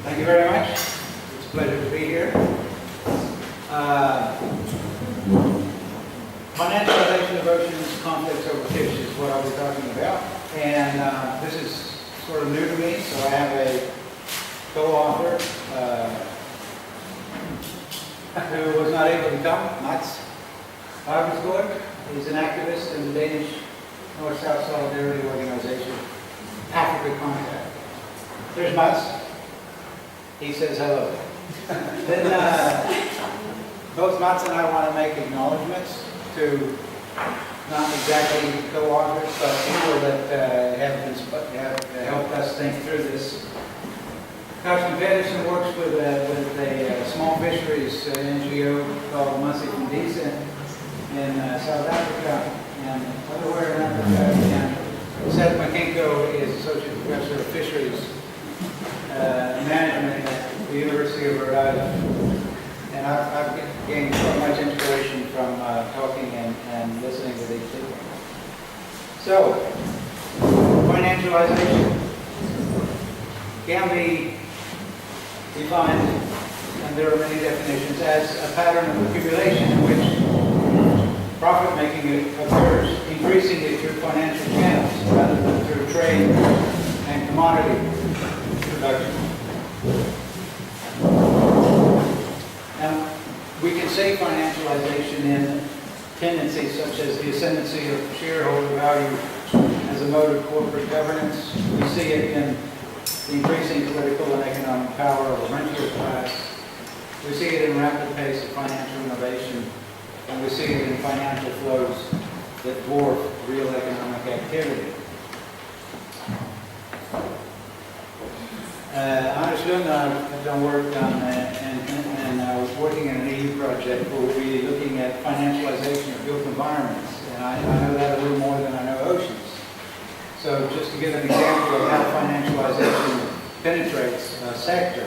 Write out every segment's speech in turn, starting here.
Thank you very much. It's a pleasure to be here. Financialization of oceans, conflicts over fish is what I'll be talking about. And this is sort of new to me, so I have a co-author who was not able to come, Mats Barbesgaard. He's an activist in the Danish North-South Solidarity Organization, Africa Contact. There's Mats. He says hello. Then both Mats and I want to make acknowledgments to not exactly co-authors, but people that have helped us think through this. Carsten Pedersen works with a small fisheries NGO called Massi Fundisa in South Africa and everywhere in Africa. And Seth McKinko is Associate Professor of Fisheries Management at the University of Rhode Island. And I've gained so much inspiration from talking and listening to these people. So, financialization can be defined, and there are many definitions, as a pattern of accumulation in which profit making occurs, increasingly through financial channels rather than through trade and commodity production. Now, we can say financialization in tendencies such as the ascendancy of shareholder value as a mode of corporate governance. We see it in the increasing political and economic power of the rentier class. We see it in rapid pace of financial innovation, and we see it in financial flows that dwarf real economic activity. Anders Lund and I have done work on, and I was working in an EU project where we'll be looking at financialization of built environments, and I know that a little more than I know oceans. So just to give an example of how financialization penetrates a sector,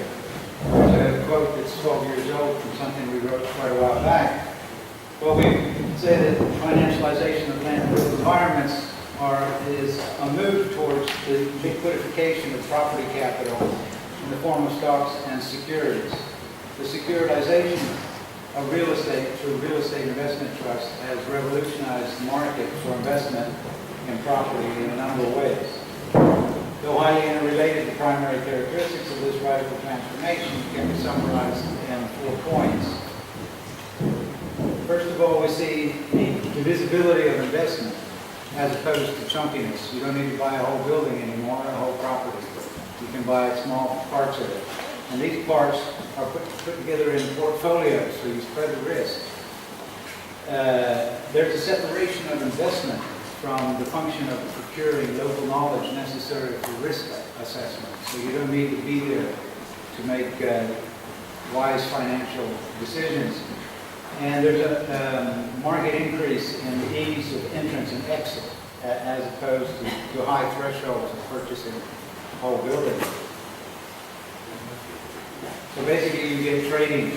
there's a quote that's 12 years old from something we wrote quite a while back. Well, we say that financialization of land and built environments is a move towards the liquidification of property capital in the form of stocks and securities. The securitization of real estate through real estate investment trust has revolutionized the market for investment in property in a number of ways. Though highly interrelated, the primary characteristics of this radical transformation can be summarized in 4 points. First of all, we see the divisibility of investment as opposed to chunkiness. You don't need to buy a whole building anymore, a whole property. You can buy small parts of it. And these parts are put together in portfolios, so you spread the risk. There's a separation of investment from the function of procuring local knowledge necessary for risk assessment. So you don't need to be there to make wise financial decisions. And there's a market increase in the ease of entrance and exit as opposed to high thresholds of purchasing whole buildings. So basically you get trading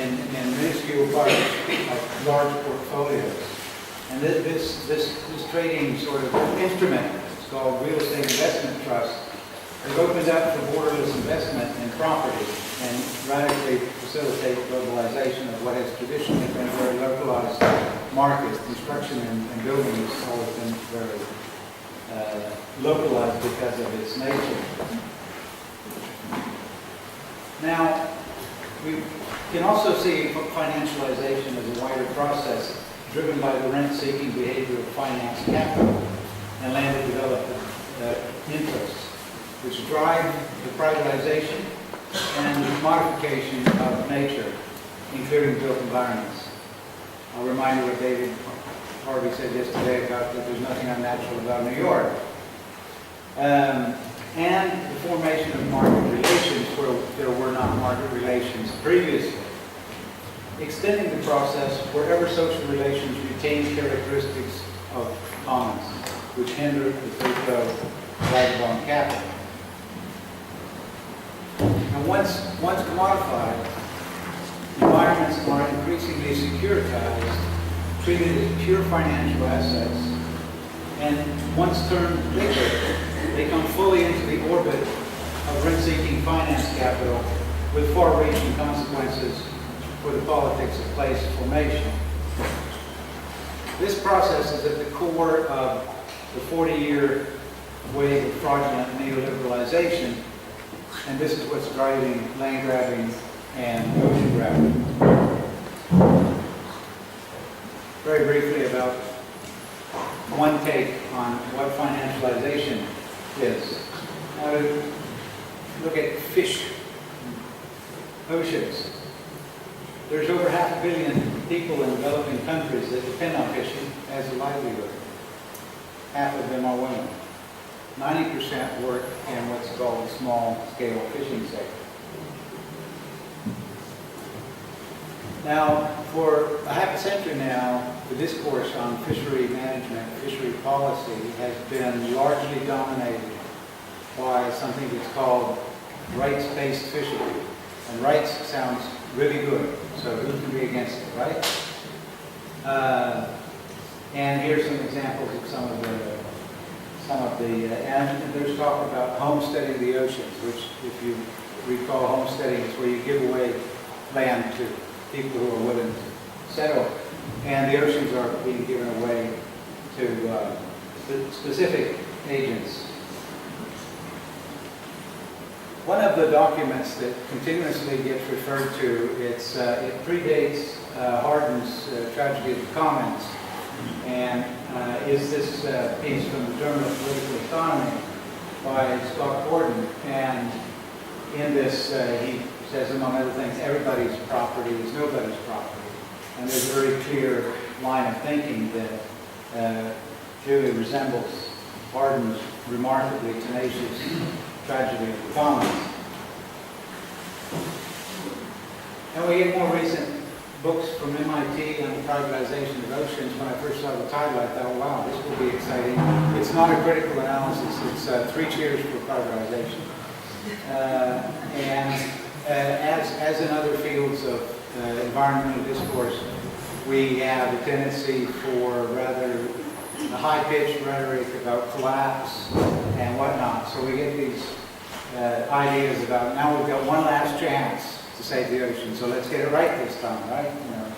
in minuscule parts of large portfolios. And this trading sort of instrument, it's called real estate investment trust, has opened up for borderless investment in property and radically facilitate globalization of what has traditionally been a very localized market. Construction and building has always been very localized because of its nature. Now, we can also see financialization as a wider process driven by the rent-seeking behavior of finance capital and land development interests, which drive the privatization and the modification of nature, including built environments. I'll remind you what David Harvey said yesterday about that there's nothing unnatural about New York. And the formation of market relations where there were not market relations previously. Extending the process wherever social relations retain characteristics of commons, which hinder the free flow of vagabond capital. And once commodified, environments are increasingly securitized, treated as pure financial assets, and once turned liquid, they come fully into the orbit of rent-seeking finance capital with far-reaching consequences for the politics of place formation. This process is at the core of the 40-year wave of fraudulent neoliberalization, and this is what's driving land grabbing and ocean grabbing. Very briefly about one take on what financialization is. Now to look at fish, oceans. There's over 500 million people in developing countries that depend on fishing as a livelihood. Half of them are women. 90% work in what's called the small-scale fishing sector. Now, for a half a century now, the discourse on fishery management, fishery policy, has been largely dominated by something that's called rights-based fishing. And rights sounds really good, so who can be against it, right? And here's some examples of some of the, and there's talk about homesteading the oceans, which, if you recall, homesteading is where you give away land to people who are willing to settle, and the oceans are being given away to specific agents. One of the documents that continuously gets referred to, it predates Hardin's Tragedy of the Commons, and is this piece from the Journal of Political Economy by Scott Gordon. And in this, he says, among other things, everybody's property is nobody's property. And there's a very clear line of thinking that clearly resembles Hardin's remarkably tenacious Tragedy of the Commons. And we get more recent books from MIT on the privatization of oceans. When I first saw the title, I thought, wow, this will be exciting. It's not a critical analysis. It's 3 cheers for privatization. And as in other fields of environmental discourse, we have a tendency for rather a high-pitched rhetoric about collapse and whatnot. So we get these ideas about, now we've got one last chance to save the ocean, so let's get it right this time, right? You know.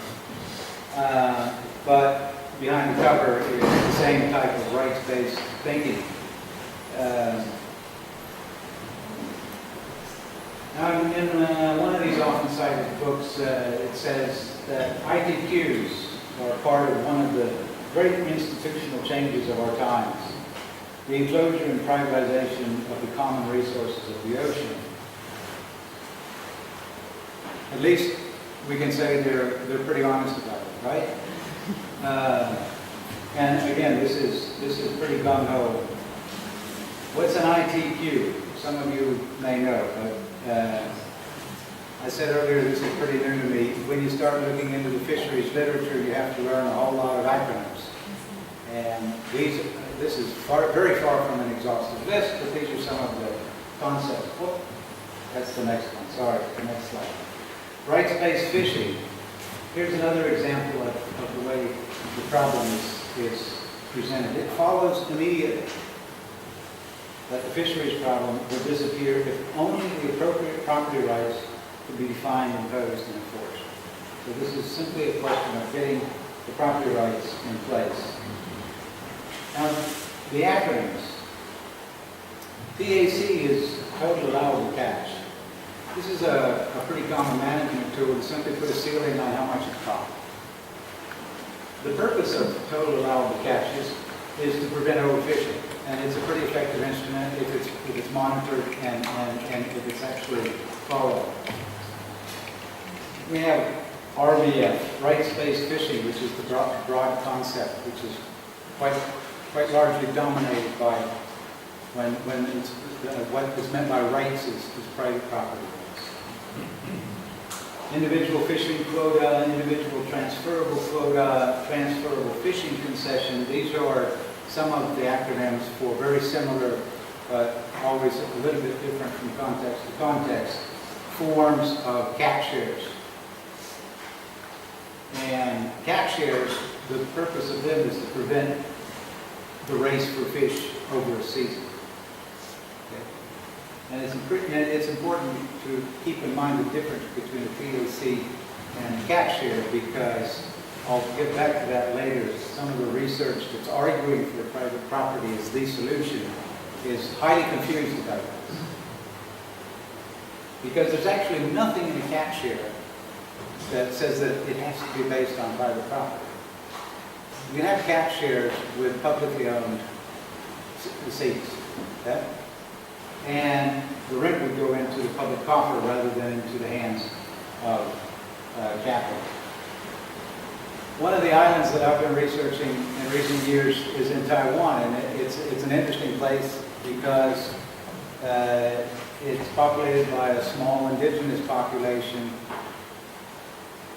But behind the cover is the same type of rights-based thinking. Now, in one of these often cited books, it says that ITQs are part of one of the great institutional changes of our times, the enclosure and privatization of the common resources of the ocean. At least we can say they're pretty honest about it, right? And again, this is pretty gung-ho. What's an ITQ? Some of you may know, but I said earlier this is pretty new to me. When you start looking into the fisheries literature, you have to learn a whole lot of acronyms. And this is very far from an exhaustive list, but these are some of the concepts. Oh, that's the next one. Sorry, the next slide. Rights-based fishing. Here's another example of the way the problem is presented. It follows immediately that the fisheries problem will disappear if only the appropriate property rights can be defined, imposed, and enforced. So this is simply a question of getting the property rights in place. Now, the acronyms. PAC is total allowable catch. This is a pretty common management tool to simply put a ceiling on how much it's caught. The purpose of total allowable catch is to prevent overfishing, and it's a pretty effective instrument if it's monitored and if it's actually followed. We have RBF, rights-based fishing, which is the broad concept, which is quite largely dominated by when it's, what is meant by rights is private property rights. Individual fishing quota, individual transferable quota, transferable fishing concession. These are some of the acronyms for very similar, but always a little bit different from context to context, forms of catch shares. And catch shares, the purpose of them is to prevent the race for fish over a season. Okay. And it's important to keep in mind the difference between a POC and a catch share, because I'll get back to that later. Some of the research that's arguing for private property as the solution is highly confused about this. Because there's actually nothing in a catch share that says that it has to be based on private property. You can have catch shares with publicly owned seats, okay? And the rent would go into the public coffer rather than into the hands of capital. One of the islands that I've been researching in recent years is in Taiwan, and it's an interesting place because it's populated by a small indigenous population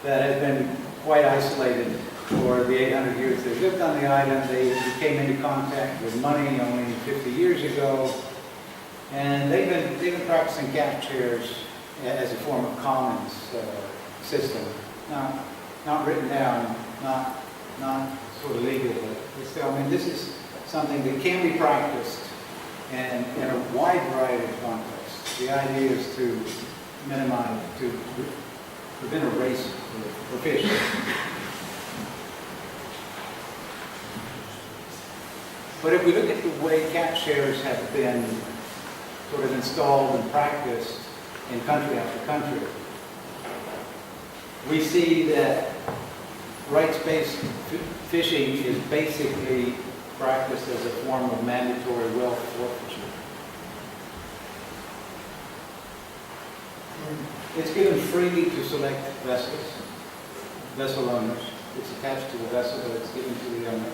that has been quite isolated for the 800 years they lived on the island. They came into contact with money only 50 years ago, and they've been practicing catch shares as a form of commons system. Not written down, not sort of legal, but still, I mean, this is something that can be practiced in a wide variety of contexts. The idea is to minimize, to prevent a race for fish. But if we look at the way catch shares have been sort of installed and practiced in country after country, we see that rights-based fishing is basically practiced as a form of mandatory wealth forfeiture. It's given freely to select vessel owners. It's attached to the vessel, but it's given to the owner.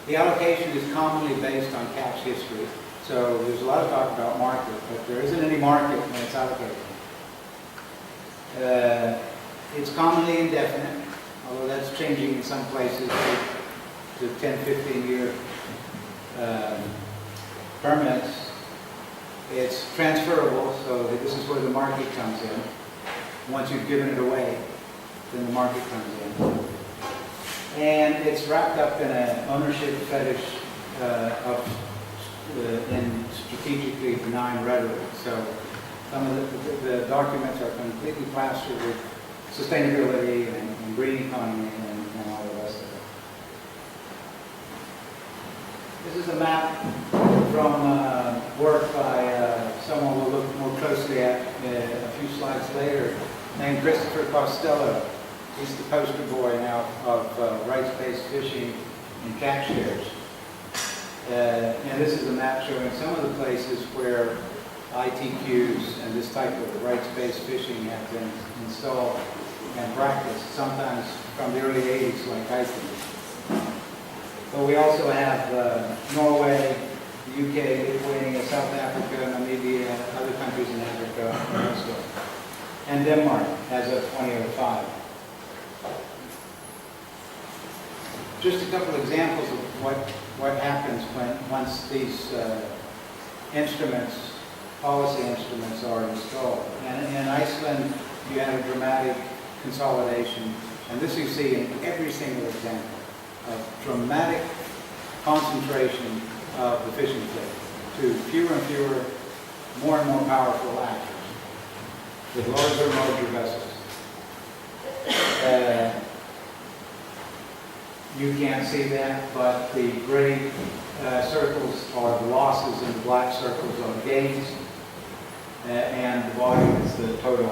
The allocation is commonly based on catch history. So there's a lot of talk about market, but there isn't any market when it's allocated. It's commonly indefinite, although that's changing in some places to 10, 15-year permits. It's transferable, so this is where the market comes in. Once you've given it away, then the market comes in. And it's wrapped up in an ownership fetish in strategically benign rhetoric. So some of the documents are completely plastered with sustainability and green economy and all the rest of it. This is a map from work by someone we'll look more closely at a few slides later, named Christopher Costello. He's the poster boy now of rights-based fishing and catch shares. And this is a map showing some of the places where ITQs and this type of rights-based fishing have been installed and practiced, sometimes from the early 80s, like Athens. But we also have Norway, the UK, Lithuania, South Africa, Namibia, other countries in Africa, and also, and Denmark as of 2005. Just a couple examples of what happens once these instruments, policy instruments, are installed. And in Iceland, you have a dramatic consolidation, and this you see in every single example, of dramatic concentration of the fishing fleet to fewer and fewer, more and more powerful actors with larger and larger vessels. You can't see that, but the gray circles are the losses and the black circles are gains, and the volume is the total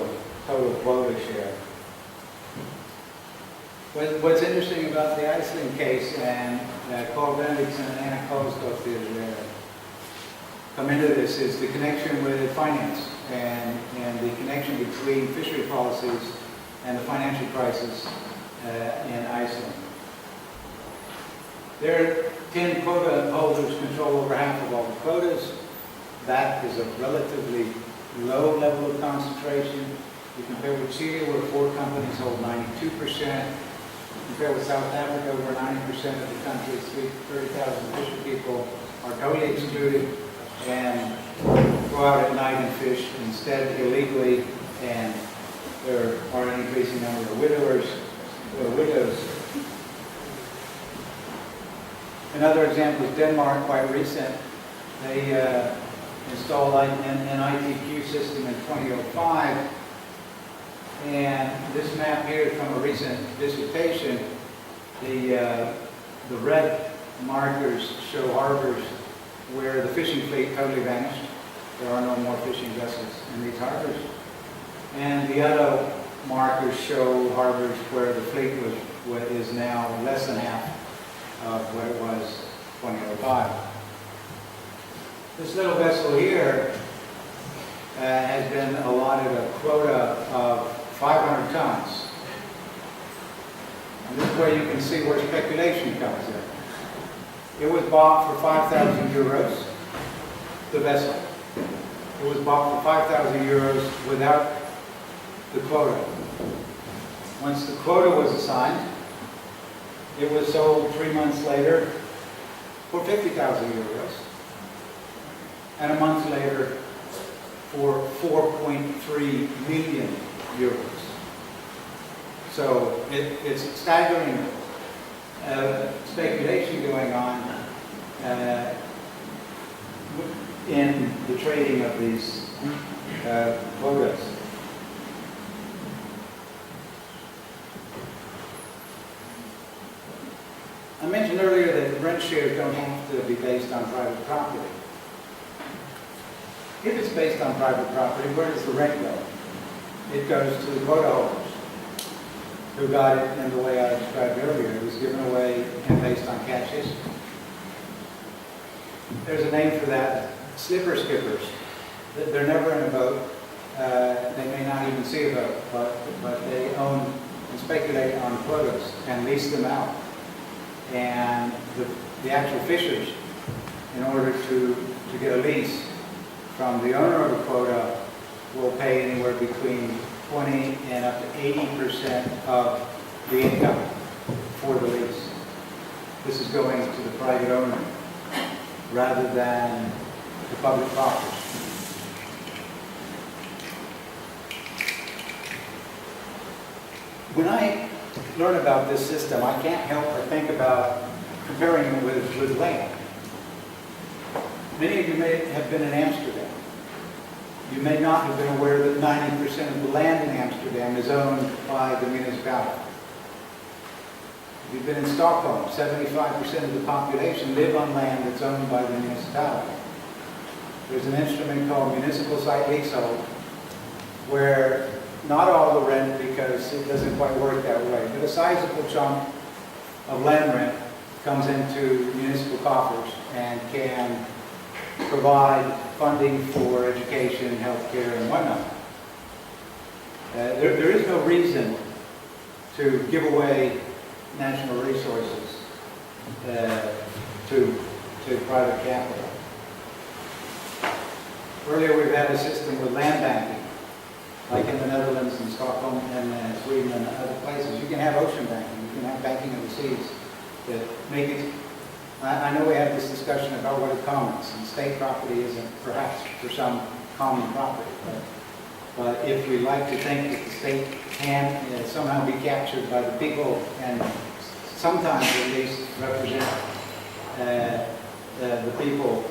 quota share. What's interesting about the Iceland case, and Carl Bendix and Anna Kolsdottir come into this, is the connection with finance and the connection between fishery policies and the financial crisis in Iceland. Their 10 quota holders control over half of all the quotas. That is a relatively low level of concentration. You compare with Chile, where 4 companies hold 92%. Compare with South Africa, where 90% of the country's 30,000 fisher people are totally excluded and go out at night and fish instead illegally, and there are an increasing number of widows. Another example is Denmark, quite recent. They installed an ITQ system in 2005. And this map here is from a recent dissertation. The red markers show harbors where the fishing fleet totally vanished. There are no more fishing vessels in these harbors. And the yellow markers show harbors where the fleet was what is now less than half of what it was 2005. This little vessel here has been allotted a quota of 500 tons. And this is where you can see where speculation comes in. It was bought for 5,000 euros, the vessel. It was bought for 5,000 euros without the quota. Once the quota was assigned, it was sold 3 months later for 50,000 euros. And a month later for 4.3 million euros. So it's staggering speculation going on in the trading of these quotas. I mentioned earlier that rent shares don't have to be based on private property. If it's based on private property, where does the rent go? It goes to the quota holders who got it in the way I described earlier. It was given away and based on cash history. There's a name for that, slipper skippers. They're never in a boat. They may not even see a boat, but they own and speculate on quotas and lease them out. And the actual fishers, in order to get a lease from the owner of a quota, will pay anywhere between 20 and up to 80% of the income for the lease. This is going to the private owner rather than the public coffers. When I learn about this system, I can't help but think about comparing it with land. Many of you may have been in Amsterdam. You may not have been aware that 90% of the land in Amsterdam is owned by the municipality. If you've been in Stockholm, 75% of the population live on land that's owned by the municipality. There's an instrument called municipal site leasehold, where not all the rent, because it doesn't quite work that way, but a sizable chunk of land rent comes into municipal coffers and can provide funding for education, healthcare, and whatnot. There is no reason to give away national resources to private capital. Earlier we've had a system with land banking, like in the Netherlands and Stockholm and Sweden and other places. You can have ocean banking, you can have banking of the seas that make it. I know we had this discussion about what are commons, and state property isn't perhaps for some common property, but if we like to think that the state can somehow be captured by the people and sometimes at least represent the people,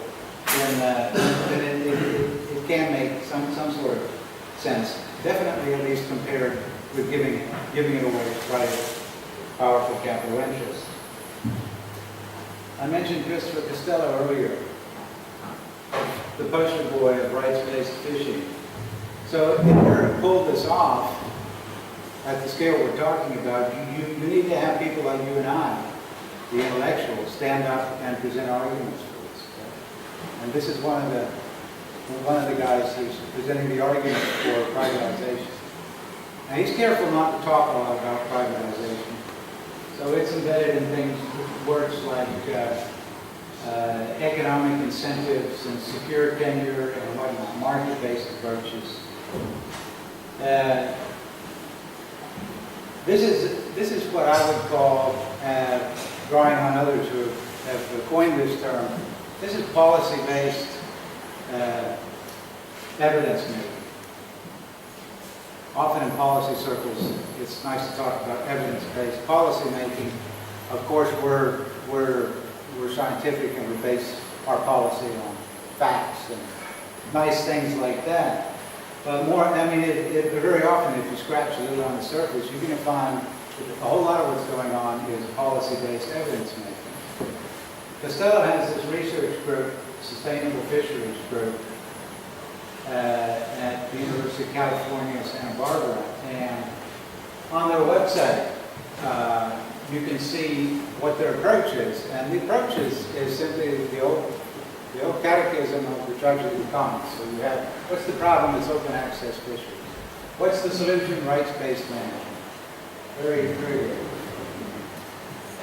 then it can make some sort of sense. Definitely at least compared with giving it away to private, powerful capital interests. I mentioned Christopher Costello earlier, the poster boy of rights-based fishing. So in order to pull this off at the scale we're talking about, you need to have people like you and I, the intellectuals, stand up and present arguments for this. And this is one of the guys who's presenting the argument for privatization. Now he's careful not to talk a lot about privatization. So it's embedded in things, words like economic incentives and secure tenure and whatnot, market-based approaches. This is what I would call, drawing on others who have coined this term, this is policy-based evidence making. Often in policy circles, it's nice to talk about evidence-based policy making. Of course, we're scientific and we base our policy on facts nice things like that. But more, I mean, very often, if you scratch a little on the surface, you're going to find that a whole lot of what's going on is policy-based evidence making. Costello has this research group, Sustainable Fisheries Group, at the University of California, Santa Barbara, and on their website, you can see what their approach is, and the approach is simply the old catechism of the tragedy of the commons. So you have, what's the problem? It's open access fisheries. What's the solution? Rights-based management. Very, very good.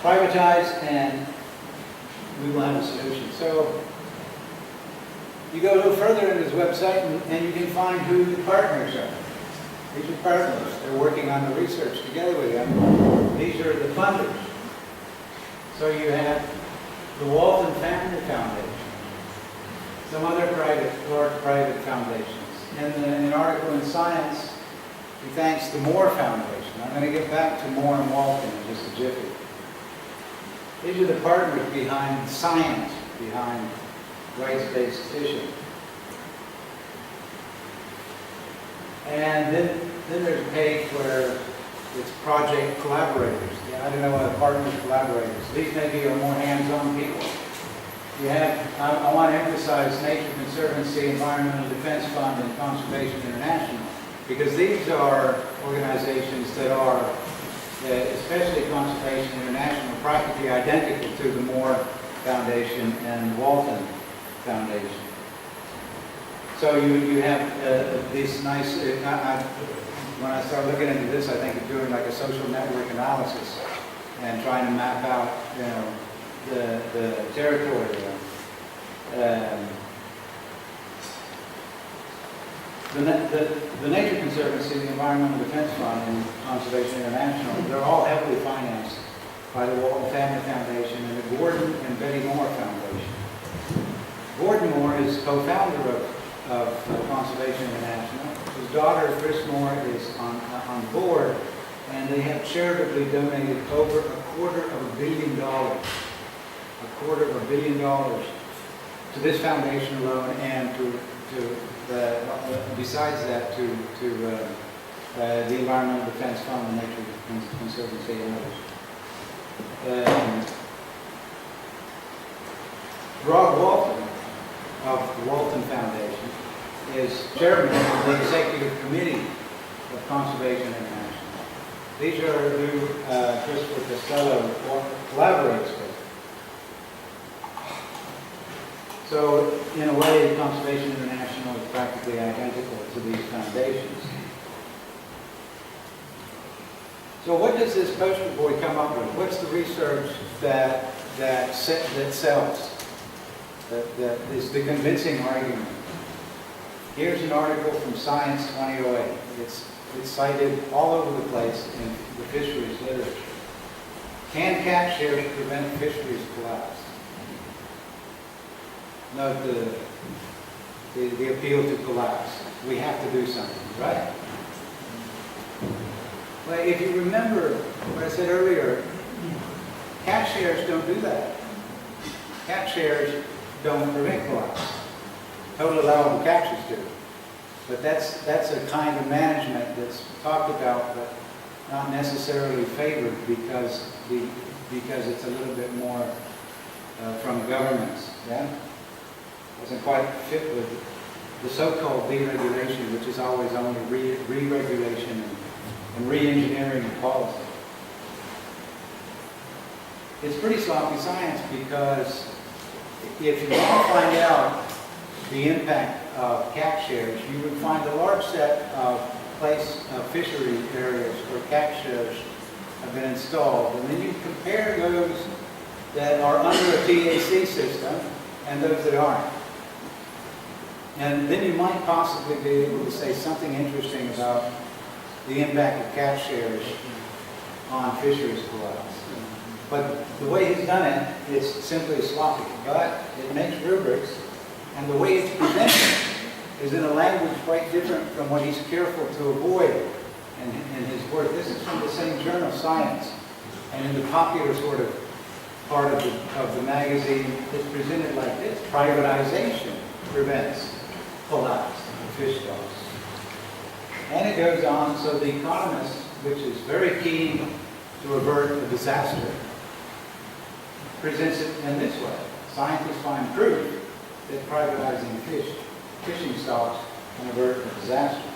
Privatize, and we will have a solution. So you go a little further into his website, and you can find who the partners are. These are partners. They're working on the research together with him. These are the funders. So you have the Walton Family Foundation, some other large private foundations. In an article in Science, he thanks the Moore Foundation. I'm going to get back to Moore and Walton in just a jiffy. These are the partners behind science, behind rights-based fishing. And then there's a page where it's project collaborators. Yeah, I don't know what partners, collaborators. These maybe are more hands-on people. You have, I want to emphasize Nature Conservancy, Environmental Defense Fund, and Conservation International, because these are organizations that are, especially Conservation International, practically identical to the Moore Foundation and Walton Foundation. So you have these nice, when I start looking into this, I think of doing like a social network analysis and trying to map out, you know, the territory. The Nature Conservancy, the Environmental Defense Fund, and Conservation International, they're all heavily financed by the Walton Family Foundation and the Gordon and Betty Moore Foundation. Gordon Moore is co-founder of Conservation International. His daughter, Chris Moore, is on the board, and they have charitably donated over $250 million. $250 million to this foundation alone, and besides that, to the Environmental Defense Fund, the Nature Conservancy, and others. Rod Walton of the Walton Foundation is chairman of the executive committee of Conservation International. These are who Christopher Costello collaborates with. So, in a way, Conservation International is practically identical to these foundations. So what does this poster boy come up with? What's the research that sells? That is the convincing argument? Here's an article from Science 2008. It's cited all over the place in the fisheries literature. Can catch shares prevent fisheries collapse? Note the appeal to collapse. We have to do something, right? Well, if you remember what I said earlier, catch shares don't do that. Catch shares don't prevent collapse. Total allowable catches do. But that's a kind of management that's talked about, but not necessarily favored because it's a little bit more from governments. Yeah? Doesn't quite fit with the so-called deregulation, which is always only re-regulation and re-engineering of policy. It's pretty sloppy science because if you want to find out the impact of catch shares, you would find a large set of fishery areas where catch shares have been installed, and then you compare those that are under a TAC system and those that aren't. And then you might possibly be able to say something interesting about the impact of catch shares on fisheries collapse. But the way he's done it is simply sloppy, but it makes rubrics, and the way it's presented is in a language quite different from what he's careful to avoid in his work. This is from the same journal, Science, and in the popular sort of part of the magazine, it's presented like this: privatization prevents collapsed, the fish stocks. And it goes on, so the Economist, which is very keen to avert a disaster, presents it in this way. Scientists find proof that privatizing fishing stocks can avert a disaster.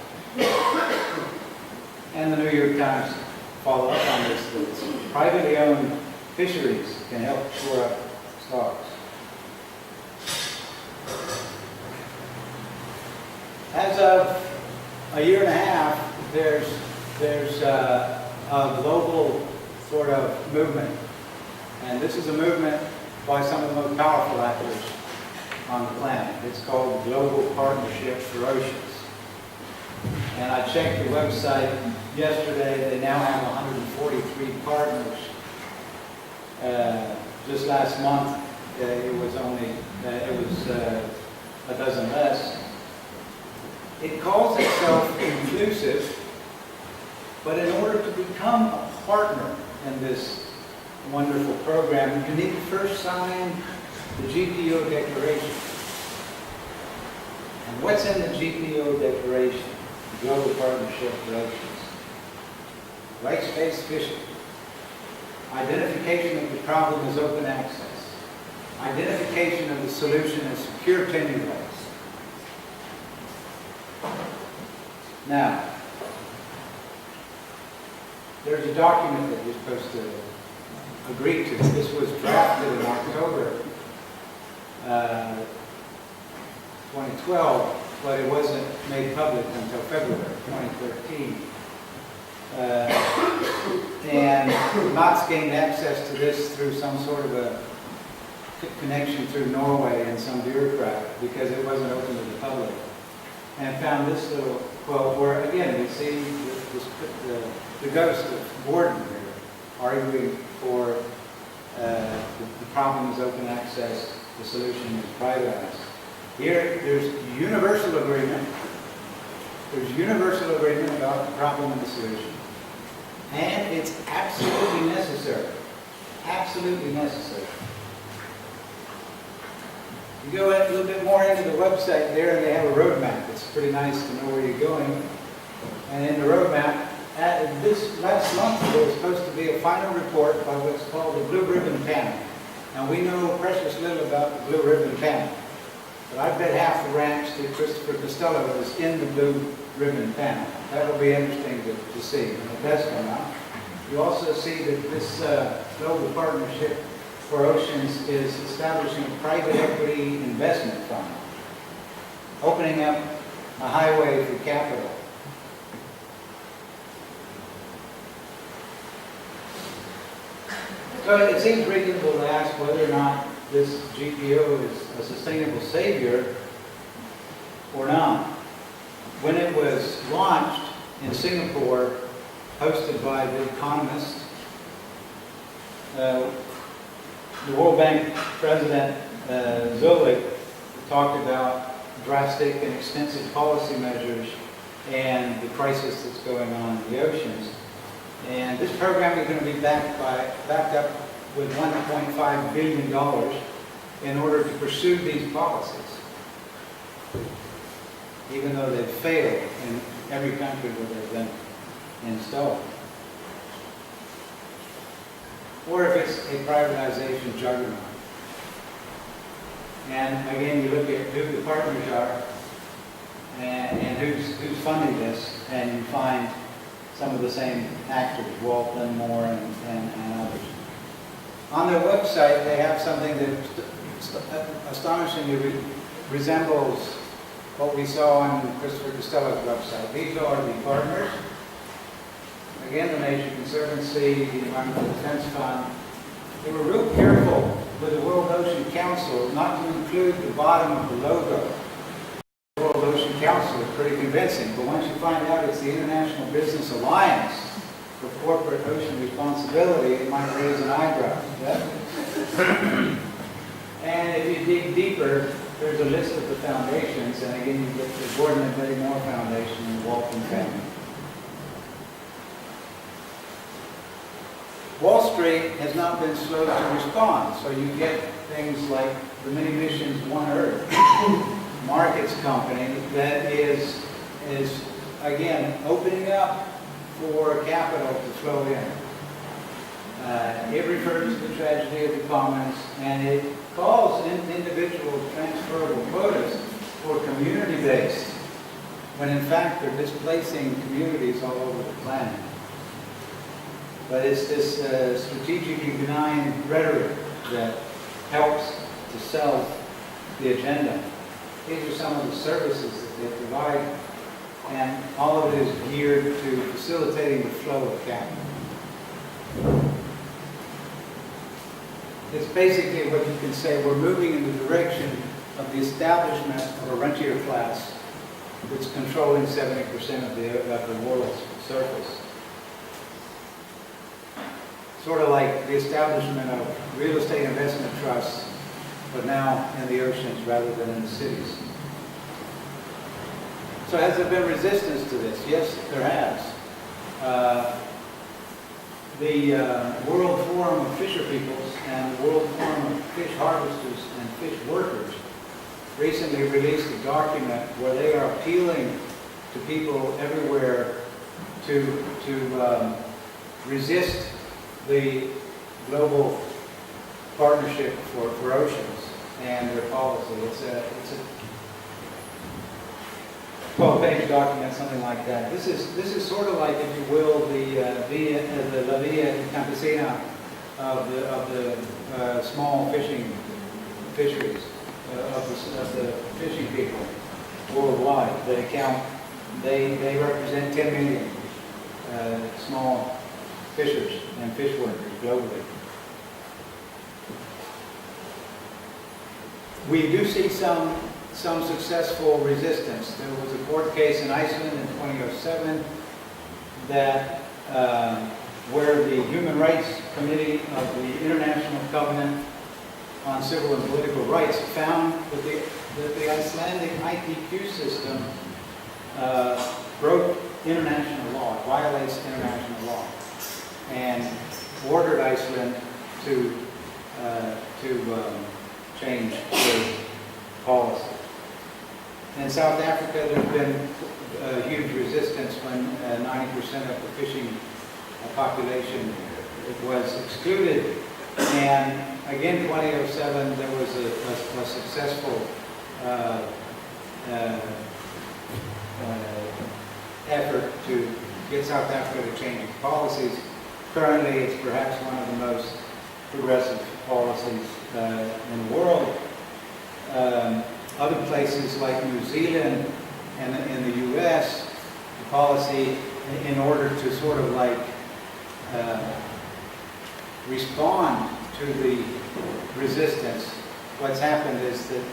And the New York Times follow up on this, that privately owned fisheries can help shore up stocks. As of a year and a half, there's a global sort of movement. And this is a movement by some of the most powerful actors on the planet. It's called the Global Partnership for Oceans. And I checked the website yesterday. They now have 143 partners. Just last month, it was a dozen less. It calls itself inclusive, but in order to become a partner in this wonderful program, you need to first sign the GPO Declaration. And what's in the GPO Declaration? The Global Partnership for Oceans. Rights-based fishing. Identification of the problem as open access. Identification of the solution as secure tenure rights. Now, there's a document that you're supposed to agree to. This was drafted in October 2012, but it wasn't made public until February 2013. And Knott's gained access to this through some sort of a connection through Norway and some bureaucrat, because it wasn't open to the public. And found this little quote where, again, we see the ghost of Gordon here arguing for the problem is open access, the solution is privatized. Here, there's universal agreement. There's universal agreement about the problem and the solution. And it's absolutely necessary. Absolutely necessary. You go a little bit more into the website there, and they have a roadmap. It's pretty nice to know where you're going. And in the roadmap, this last month there was supposed to be a final report by what's called the Blue Ribbon Panel. And we know precious little about the Blue Ribbon Panel. But I bet half the ranch that Christopher Costello is in the Blue Ribbon Panel. That will be interesting to see when it does come out. You also see that this Global Partnership for Oceans is establishing a private equity investment fund, opening up a highway for capital. So it seems reasonable to ask whether or not this GPO is a sustainable savior or not. When it was launched in Singapore, hosted by The Economist, the World Bank President Zolik talked about drastic and extensive policy measures and the crisis that's going on in the oceans. And this program is going to be backed up with $1.5 billion in order to pursue these policies, even though they've failed in every country where they've been installed. Or if it's a privatization juggernaut. And again, you look at who the partners are and who's funding this, and you find some of the same actors, Walton, Moore, and others. On their website, they have something that astonishingly resembles what we saw on Christopher Costello's website. These are the partners. Again, the Nature Conservancy, the Environmental Defense Fund. They were real careful with the World Ocean Council not to include the bottom of the logo. The World Ocean Council is pretty convincing, but once you find out it's the International Business Alliance for Corporate Ocean Responsibility, it might raise an eyebrow. Yeah? And if you dig deeper, there's a list of the foundations, and again, you get the Gordon and Betty Moore Foundation and the Walton family. Wall Street has not been slow to respond, so you get things like the mini missions One Earth, market markets company that is again opening up for capital to flow in. It refers to the tragedy of the commons, and it calls individual transferable quotas for community-based, when in fact they're displacing communities all over the planet. But it's this strategically benign rhetoric that helps to sell the agenda. These are some of the services that they provide, and all of it is geared to facilitating the flow of capital. It's basically what you can say, we're moving in the direction of the establishment of a rentier class that's controlling 70% of the world's surface. Sort of like the establishment of real estate investment trusts, but now in the oceans rather than in the cities. So has there been resistance to this? Yes, there has. The World Forum of Fisher Peoples and the World Forum of Fish Harvesters and Fish Workers recently released a document where they are appealing to people everywhere to resist the global partnership for oceans and their policy. It's a 12-page document, something like that. This is sort of like, if you will, the La Via Campesina of the small fisheries of the fishing people worldwide. They represent 10 million small fishers and fish workers globally. We do see some successful resistance. There was a court case in Iceland in 2007 that where the Human Rights Committee of the International Covenant on Civil and Political Rights found that the Icelandic ITQ system broke international law, violates international law, and ordered Iceland to change their policy. In South Africa, there's been huge resistance when 90% of the fishing population was excluded. And again, 2007, there was a successful effort to get South Africa to change its policies. Currently, it's perhaps one of the most progressive policies in the world. Other places like New Zealand and in the U.S., the policy, in order to sort of like respond to the resistance, what's happened is that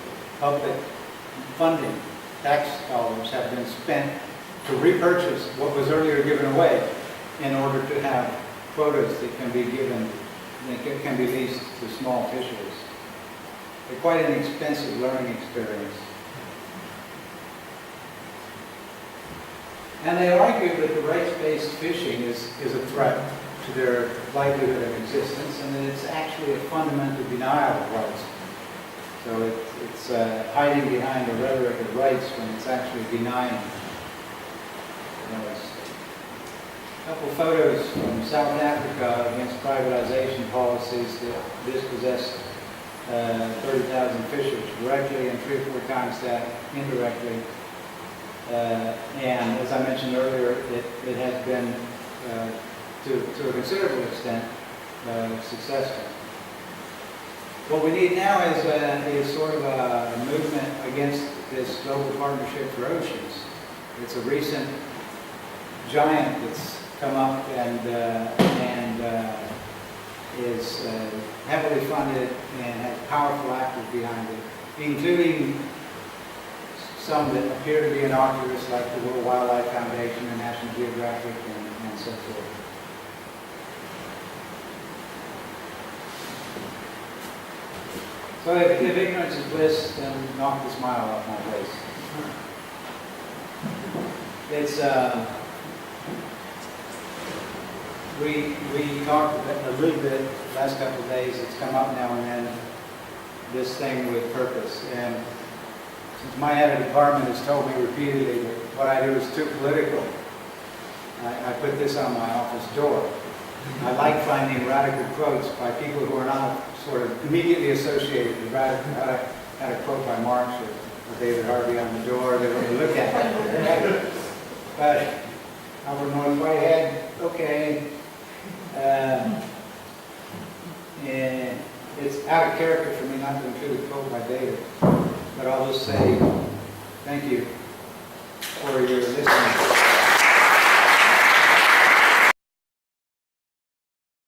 public funding, tax dollars, have been spent to repurchase what was earlier given away in order to have quotas that can be given, that can be leased to small fisheries. They're quite an expensive learning experience. And they argue that the rights-based fishing is a threat to their livelihood of existence, and that it's actually a fundamental denial of rights. So it's hiding behind the rhetoric of rights when it's actually denying those. A couple photos from South Africa against privatization policies that dispossessed 30,000 fishers directly and 3 or 4 times that indirectly. And as I mentioned earlier, it has been, to a considerable extent, successful. What we need now is sort of a movement against this global partnership for oceans. It's a recent giant that's come up and is heavily funded and has powerful actors behind it, including some that appear to be innocuous, like the World Wildlife Foundation and National Geographic and so forth. So if ignorance is bliss, then knock the smile off my face. It's we talked a little bit the last couple of days. It's come up now and then, this thing with purpose. And some my head of department has told me repeatedly that what I do is too political. I put this on my office door. I like finding radical quotes by people who are not sort of immediately associated with radical. I had a quote by Marx or David Harvey on the door. They wouldn't look at it. But Albert North Whitehead, okay. And it's out of character for me not to include a quote by David. But I'll just say thank you for your listening.